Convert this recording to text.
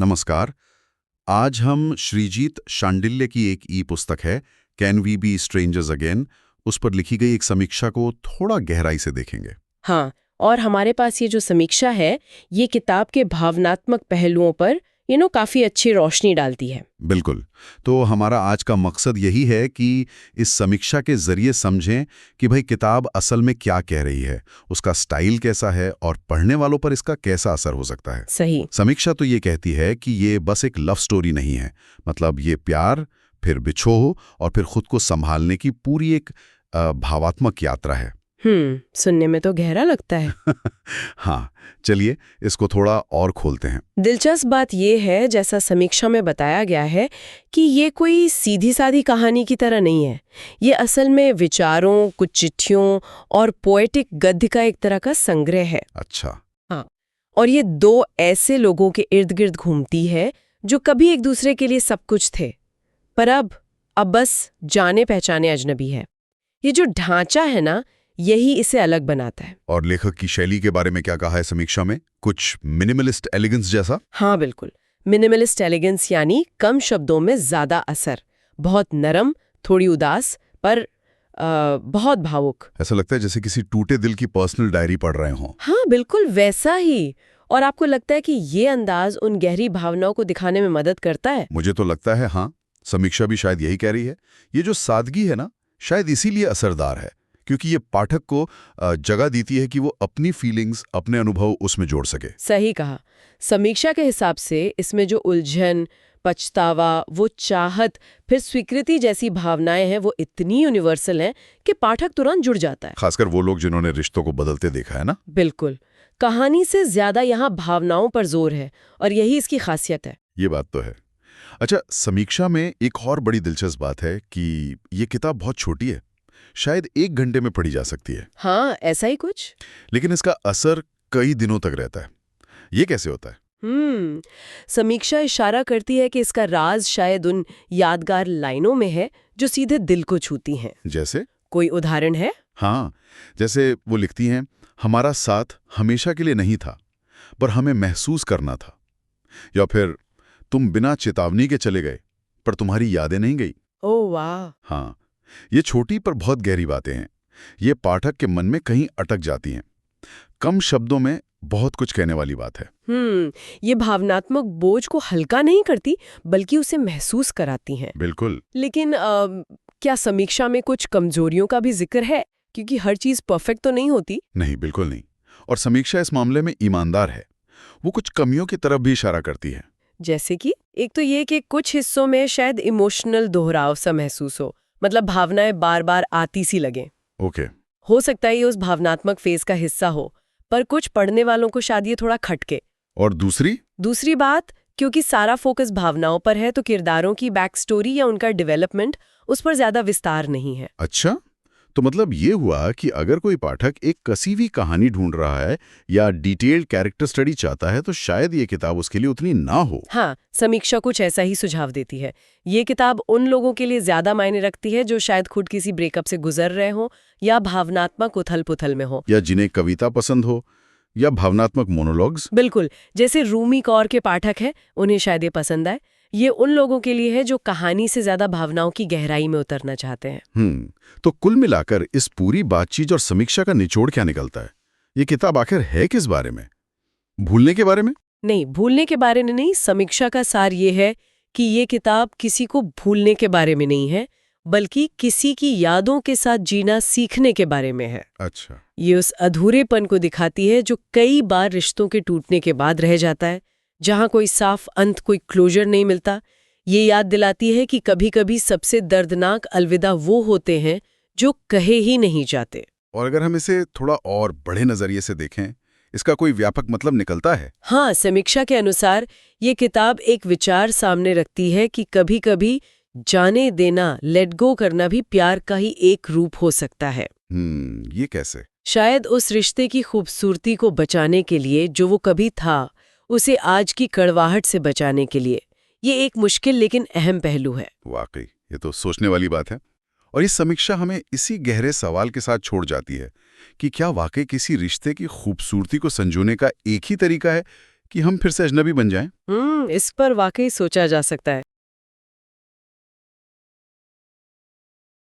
नमस्कार। आज हम श्रीजीत शांडिल्य की एक ई पुस्तक है can we be strangers again, उस पर लिखी गई एक समीक्षा को थोड़ा गहराई से देखेंगे। हाँ, और हमारे पास ये जो समीक्षा है, ये किताब के भावनात्मक पहलुओं पर काफी अच्छी रोशनी डालती है। बिल्कुल। तो हमारा आज का मकसद यही है कि इस समीक्षा के जरिए समझें कि भाई किताब असल में क्या कह रही है, उसका स्टाइल कैसा है और पढ़ने वालों पर इसका कैसा असर हो सकता है। सही। समीक्षा तो ये कहती है कि ये बस एक लव स्टोरी नहीं है, मतलब ये प्यार, फिर बिछोह और फिर खुद को संभालने की पूरी एक भावात्मक यात्रा है। सुनने में तो गहरा लगता है। हाँ, चलिए इसको थोड़ा और खोलते हैं। दिलचस्प बात यह है, जैसा समीक्षा में बताया गया है, कि ये कोई सीधी सादी कहानी की तरह नहीं है। ये असल में विचारों, कुछ चिट्ठियों और पोएटिक गद्य का एक तरह का संग्रह है। अच्छा। हाँ, और ये दो ऐसे लोगों के इर्द गिर्द घूमती है जो कभी एक दूसरे के लिए सब कुछ थे, पर अब बस जाने पहचाने अजनबी है। ये जो ढांचा है ना, यही इसे अलग बनाता है। और लेखक की शैली के बारे में क्या कहा है समीक्षा में? कुछ मिनिमलिस्ट एलिगेंस जैसा? हाँ बिल्कुल, मिनिमलिस्ट एलिगेंस, यानी कम शब्दों में ज्यादा असर। बहुत नरम, थोड़ी उदास, पर बहुत भावुक। ऐसा लगता है जैसे किसी टूटे दिल की पर्सनल डायरी पढ़ रहे हों। हाँ बिल्कुल वैसा ही। और आपको लगता है कि ये अंदाज उन गहरी भावनाओं को दिखाने में मदद करता है? मुझे तो लगता है हाँ, समीक्षा भी शायद यही कह रही है। ये जो सादगी है ना, शायद इसीलिए असरदार है, क्योंकि ये पाठक को जगह देती है कि वो अपनी फीलिंग्स, अपने अनुभव उसमें जोड़ सके। सही कहा। समीक्षा के हिसाब से इसमें जो उलझन, पछतावा, वो चाहत, फिर स्वीकृति जैसी भावनाएं हैं, वो इतनी यूनिवर्सल हैं कि पाठक तुरंत जुड़ जाता है। खासकर वो लोग जिन्होंने रिश्तों को बदलते देखा है ना। बिल्कुल। कहानी से ज्यादा यहाँ भावनाओं पर जोर है, और यही इसकी खासियत है। ये बात तो है। अच्छा, समीक्षा में एक और बड़ी दिलचस्प बात है कि ये किताब बहुत छोटी है, शायद 1 घंटे में पढ़ी जा सकती है। हाँ, ऐसा ही कुछ। लेकिन इसका असर कई दिनों तक रहता है। ये कैसे होता है? समीक्षा इशारा करती है कि इसका राज शायद उन यादगार लाइनों में है जो सीधे दिल को छूती हैं। जैसे? कोई उदाहरण है? हाँ, जैसे वो लिखती हैं, हमारा साथ हमेशा के लिए नहीं था, पर हमें महसूस करना था। या फिर तुम बिना चेतावनी के चले गए, पर तुम्हारी यादें नहीं गई। ओह वाह। हाँ, ये छोटी पर बहुत गहरी बातें हैं। ये पाठक के मन में कहीं अटक जाती हैं। कम शब्दों में बहुत कुछ कहने वाली बात है। ये भावनात्मक बोझ को हल्का नहीं करती, बल्कि उसे महसूस कराती हैं। बिल्कुल। लेकिन क्या समीक्षा में कुछ कमजोरियों का भी जिक्र है? क्योंकि हर चीज परफेक्ट तो नहीं होती। नहीं, बिल्कुल नहीं। और समीक्षा इस मामले में ईमानदार है। वो कुछ कमियों की तरफ भी इशारा करती है। जैसे कि एक तो ये कि कुछ हिस्सों में शायद इमोशनल दोहराव सा महसूस हो, मतलब भावनाएं बार बार आती सी लगें। ओके। हो सकता है ये उस भावनात्मक फेज का हिस्सा हो, पर कुछ पढ़ने वालों को शायद ये थोड़ा खटके। और दूसरी बात, क्योंकि सारा फोकस भावनाओं पर है, तो किरदारों की बैक स्टोरी या उनका डेवलपमेंट, उस पर ज्यादा विस्तार नहीं है। अच्छा, तो मतलब ये हुआ कि अगर कोई पाठक एक कसी हुई कहानी ढूंढ रहा है या डिटेल्ड कैरेक्टर स्टडी चाहता है, तो शायद ये किताब उसके लिए उतनी ना हो। हाँ, समीक्षा कुछ ऐसा ही सुझाव देती है। ये किताब उन लोगों के लिए ज्यादा मायने रखती है जो शायद खुद किसी ब्रेकअप से गुजर रहे हो, या भावनात्मक उथल-पुथल में हो, या जिन्हें कविता पसंद हो, या भावनात्मक मोनोलॉग्स। बिल्कुल, जैसे रूमी कौर के पाठक हैं, उन्हें शायद ये पसंद आए। ये उन लोगों के लिए है जो कहानी से ज्यादा भावनाओं की गहराई में उतरना चाहते हैं। तो कुल मिलाकर इस पूरी बातचीत और समीक्षा का निचोड़ क्या निकलता है? ये किताब आखिर है किस बारे में? भूलने के बारे में? नहीं, भूलने के बारे में नहीं। समीक्षा का सार ये है कि ये किताब किसी को भूलने के बारे में नहीं है, बल्कि किसी की यादों के साथ जीना सीखने के बारे में है। अच्छा। ये उस अधूरेपन को दिखाती है जो कई बार रिश्तों के टूटने के बाद रह जाता है, जहां कोई साफ अंत, कोई क्लोजर नहीं मिलता। ये याद दिलाती है कि कभी-कभी सबसे दर्दनाक अलविदा वो होते हैं जो कहे ही नहीं जाते। और अगर हम इसे थोड़ा और बड़े नजरिए से देखें, इसका कोई व्यापक मतलब निकलता है? हाँ, समीक्षा के अनुसार ये किताब एक विचार सामने रखती है कि कभी-कभी जाने देना, लेट गो करना भी प्यार का ही एक रूप हो सकता है। ये कैसे? शायद उस रिश्ते की खूबसूरती को बचाने के लिए जो वो कभी था, उसे आज की कड़वाहट से बचाने के लिए। ये एक मुश्किल लेकिन अहम पहलू है। वाकई, ये तो सोचने वाली बात है। और ये समीक्षा हमें इसी गहरे सवाल के साथ छोड़ जाती है कि क्या वाकई किसी रिश्ते की खूबसूरती को संजोने का एक ही तरीका है, कि हम फिर से अजनबी बन जाएं? इस पर वाकई सोचा जा सकता है।